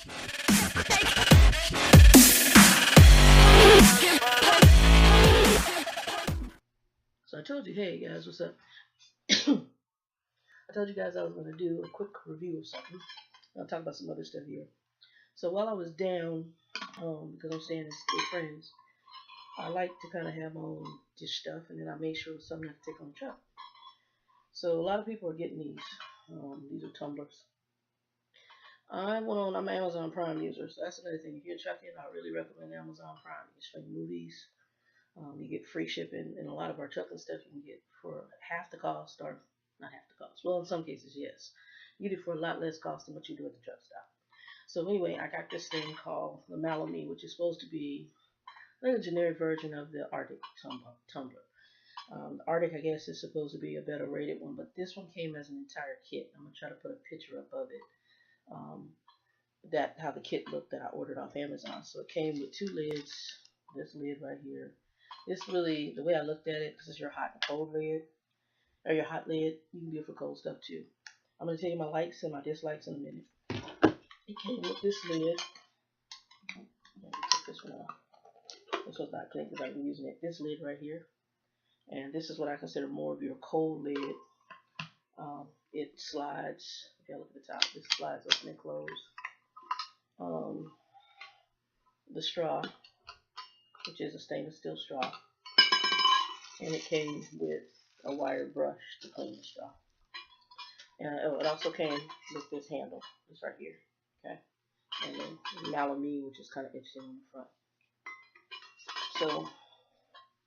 So I told you, hey guys, what's up? I told you guys I was going to do a quick review of something. I'll talk about some other stuff here. So while I was down, because I'm staying with friends, I like to kind of have my own dish stuff, and then I make sure it's something I can take on the truck. So a lot of people are getting these. These are tumblers. I'm an Amazon Prime user, so that's another thing. If you're trucking, I really recommend Amazon Prime. You can stream movies. You get free shipping, and a lot of our trucking stuff you can get for half the cost, or not half the cost. Well, in some cases, yes. You get it for a lot less cost than what you do at the truck stop. So anyway, I got this thing called the MalloMe, which is supposed to be like a generic version of the Arctic tumbler. The Arctic, I guess, is supposed to be a better rated one, but this one came as an entire kit. I'm gonna try to put a picture up of it. Um, that how the kit looked that I ordered off Amazon. So it came with two lids. This lid right here. This really, the way I looked at it, because it's your hot and cold lid, or your hot lid, you can do it for cold stuff too. I'm going to tell you my likes and my dislikes in a minute. It came with this lid. Let me take this one off. This one's not clean because I've been using it. This lid right here. And this is what I consider more of your cold lid. It slides. If you look at the top, this slides open and close. The straw, which is a stainless steel straw, and it came with a wire brush to clean the straw. And it also came with this handle, this right here, okay, and then MalloMe, which is kind of interesting on the front. So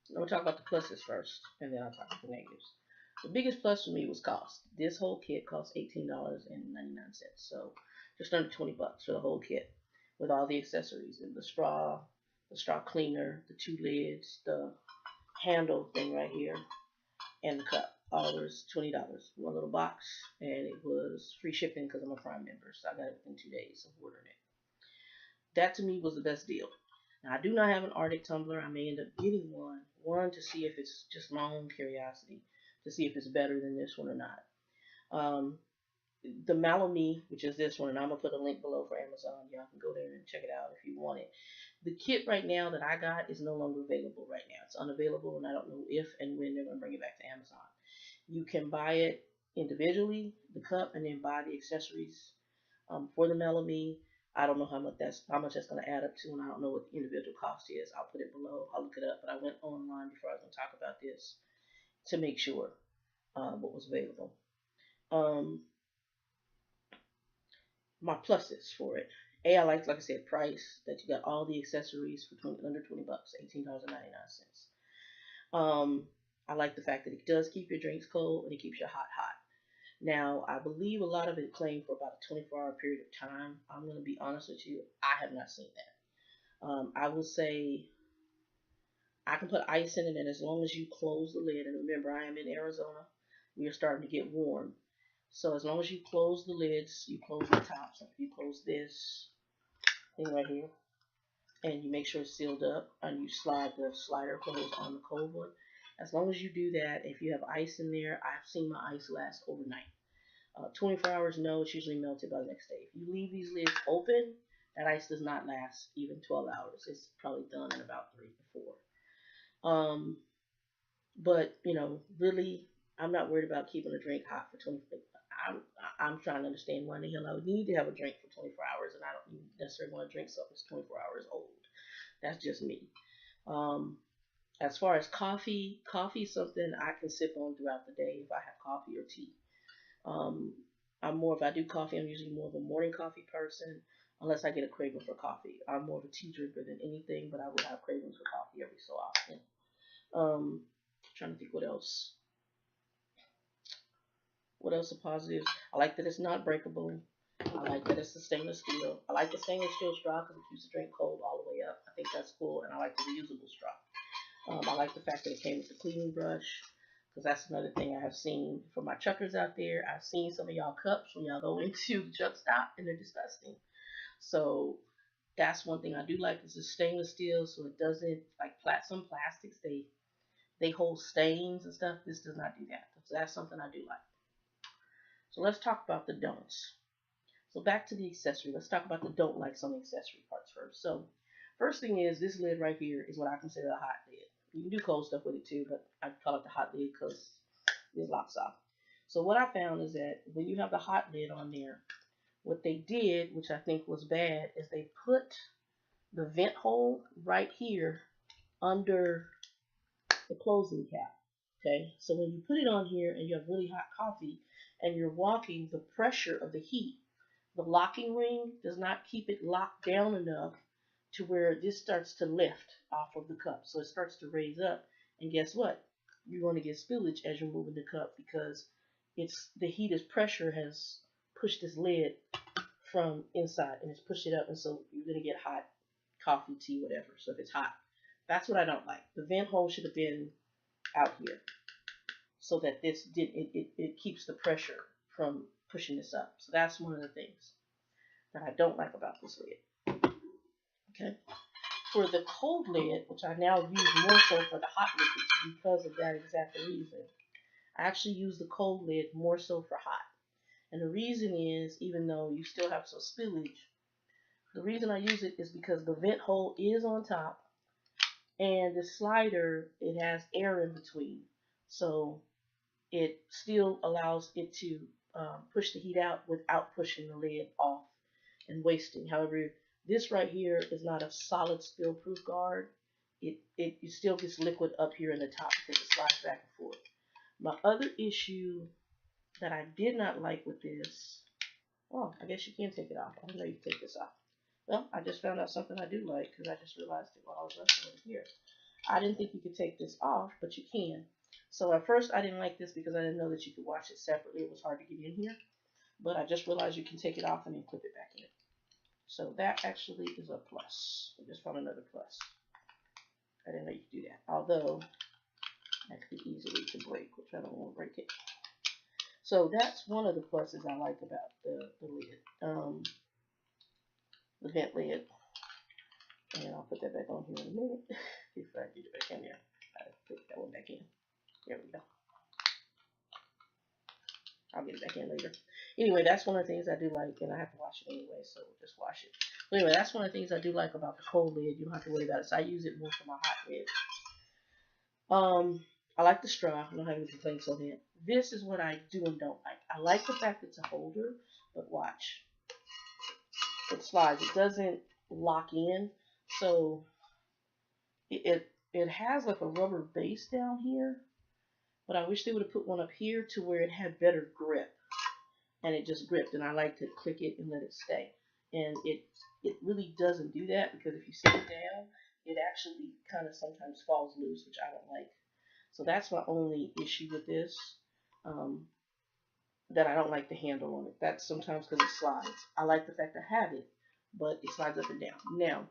I'm gonna talk about the pluses first, and then I'll talk about the negatives. The biggest plus for me was cost. This whole kit cost $18.99, so just under $20 for the whole kit, with all the accessories and the straw cleaner, the two lids, the handle thing right here, and the cup. All was $20. One little box, and it was free shipping because I'm a Prime member, so I got it within 2 days of ordering it. That to me was the best deal. Now I do not have an Arctic tumbler. I may end up getting one to see if it's just my own curiosity, to see if it's better than this one or not. Um, the MalloMe, which is this one, and I'm gonna put a link below for Amazon. Y'all can go there and check it out if you want it. The kit right now that I got is no longer available right now. It's unavailable, and I don't know if and when they're gonna bring it back to Amazon. You can buy it individually, the cup, and then buy the accessories for the MalloMe. I don't know how much that's gonna add up to, and I don't know what the individual cost is. I'll put it below. I'll look it up. But I went online before I was gonna talk about this to make sure what was available. Um, my pluses for it. I like I said, price that you got all the accessories for under $20, $18.99. I like the fact that it does keep your drinks cold and it keeps your hot hot. Now, I believe a lot of it claimed for about a 24-hour period of time. I'm going to be honest with you, I have not seen that. I will say I can put ice in it, and as long as you close the lid, and remember, I am in Arizona, we are starting to get warm. So as long as you close the lids, you close the tops. So if you close this thing right here, and you make sure it's sealed up, and you slide the slider closed on the cold one. As long as you do that, if you have ice in there, I've seen my ice last overnight. 24 hours, no, it's usually melted by the next day. If you leave these lids open, that ice does not last even 12 hours. It's probably done in about 3 to 4. But really, I'm not worried about keeping a drink hot for 24. I'm trying to understand why in the hell I would need to have a drink for 24 hours, and I don't necessarily want to drink something that's 24 hours old. That's just me. As far as coffee is something I can sip on throughout the day if I have coffee or tea. If I do coffee, I'm usually more of a morning coffee person, unless I get a craving for coffee. I'm more of a tea drinker than anything, but I will have cravings for coffee every so often. Trying to think what else. What else are positives? I like that it's not breakable. I like that it's a stainless steel. I like the stainless steel straw because it keeps the drink cold all the way up. I think that's cool, and I like the reusable straw. I like the fact that it came with the cleaning brush, because that's another thing I have seen for my truckers out there. I've seen some of y'all cups when y'all go into the truck stop, and they're disgusting. So that's one thing I do like. This is stainless steel, so it doesn't some plastics. They hold stains and stuff. This does not do that. So that's something I do like. So let's talk about the don'ts. So back to the accessory. Let's talk about the don't likes on the accessory parts first. So first thing is this lid right here is what I consider a hot lid. You can do cold stuff with it too, but I call it the hot lid because it locks off. So what I found is that when you have the hot lid on there, what they did, which I think was bad, is they put the vent hole right here under the closing cap. Okay, so when you put it on here and you have really hot coffee and you're walking, the pressure of the heat, the locking ring does not keep it locked down enough to where this starts to lift off of the cup. So it starts to raise up, and guess what? You're going to get spillage as you're moving the cup because it's the heat pressure has pushed this lid from inside and it's pushed it up, and so you're going to get hot coffee, tea, whatever. So if it's hot, that's what I don't like. The vent hole should have been out here so that this did it keeps the pressure from pushing this up. So that's one of the things that I don't like about this lid. Okay. For the cold lid, which I now use more so for the hot liquids because of that exact reason, I actually use the cold lid more so for hot. And the reason is, even though you still have some spillage, the reason I use it is because the vent hole is on top and the slider, it has air in between. So it still allows it to push the heat out without pushing the lid off and wasting. However, this right here is not a solid spill-proof guard. It still gets liquid up here in the top because it slides back and forth. My other issue that I did not like with this, well, I guess you can take it off. I didn't know you can take this off. Well, I just found out something I do like because I just realized it while I was wrestling here. I didn't think you could take this off, but you can. So at first I didn't like this because I didn't know that you could wash it separately. It was hard to get in here. But I just realized you can take it off and then clip it back in. So that actually is a plus. I just found another plus. I didn't know you could do that. Although that could be easily to break, which I don't want to break it. So that's one of the pluses I like about the lid. The vent lid. And I'll put that back on here in a minute. Before I get it back in there. I put that one back in. There we go. I'll get it back in later. Anyway, that's one of the things I do like, and I have to wash it anyway, so just wash it. But anyway, that's one of the things I do like about the cold lid. You don't have to worry about it. So I use it more for my hot lid. I like the straw. I don't have any complaints on it. This is what I do and don't like. I like the fact it's a holder, but watch. It slides. It doesn't lock in. So it has like a rubber base down here, but I wish they would have put one up here to where it had better grip. And it just gripped, and I like to click it and let it stay. And it really doesn't do that because if you sit it down, it actually kind of sometimes falls loose, which I don't like. So that's my only issue with this, that I don't like the handle on it. That's sometimes because it slides. I like the fact I have it, but it slides up and down. Now,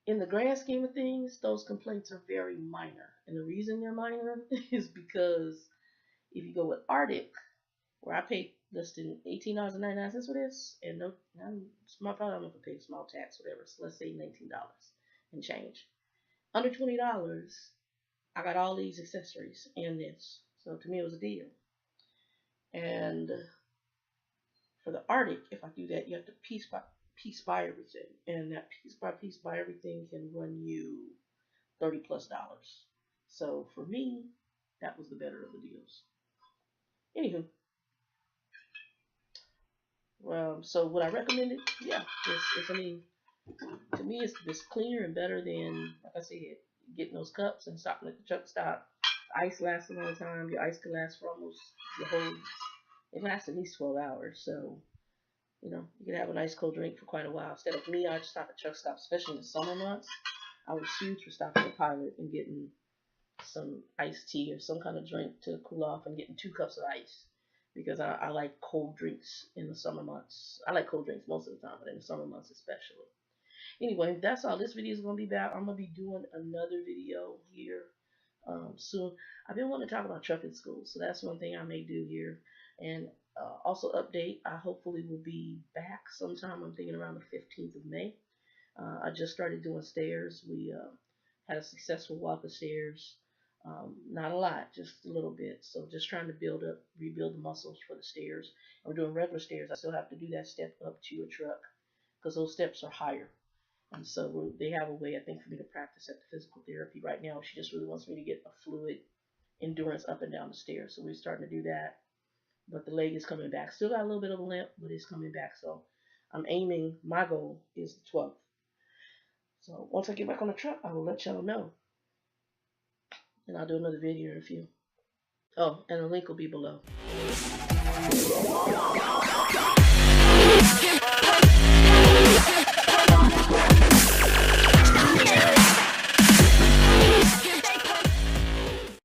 in the grand scheme of things, those complaints are very minor. And the reason they're minor is because if you go with Arctic, where I paid less than $18.99 for this, and no, my father, I'm gonna pay a small tax, whatever. So let's say $19 and change. Under $20, I got all these accessories and this. So to me, it was a deal. And for the Arctic, if I do that, you have to piece by everything, and that piece by everything can run you $30+ plus. So for me, that was the better of the deals. Anywho. So would I recommend it? Yeah. I mean, to me, it's cleaner and better than, like I said, getting those cups and stopping at the truck stop. The ice lasts a long time. Your ice can last for almost it lasts at least 12 hours. So, you can have a nice cold drink for quite a while. Instead of me, I just stop at truck stop, especially in the summer months. I was huge for stopping at Pilot and getting some iced tea or some kind of drink to cool off and getting 2 cups of ice. Because I like cold drinks in the summer months. I like cold drinks most of the time, but in the summer months especially. Anyway, that's all this video is going to be about. I'm going to be doing another video here soon. I've been wanting to talk about trucking school, so that's one thing I may do here. And also update, I hopefully will be back sometime. I'm thinking around the 15th of May. I just started doing stairs. We had a successful walk of stairs. Not a lot, just a little bit. So just trying to rebuild the muscles for the stairs. And we're doing regular stairs. I still have to do that step up to a truck because those steps are higher. And so they have a way, I think, for me to practice at the physical therapy right now. She just really wants me to get a fluid endurance up and down the stairs. So we're starting to do that. But the leg is coming back. Still got a little bit of a limp, but it's coming back. So I'm aiming, my goal is the 12th. So once I get back on the truck, I will let y'all know. And I'll do another video in a few. Oh, and the link will be below.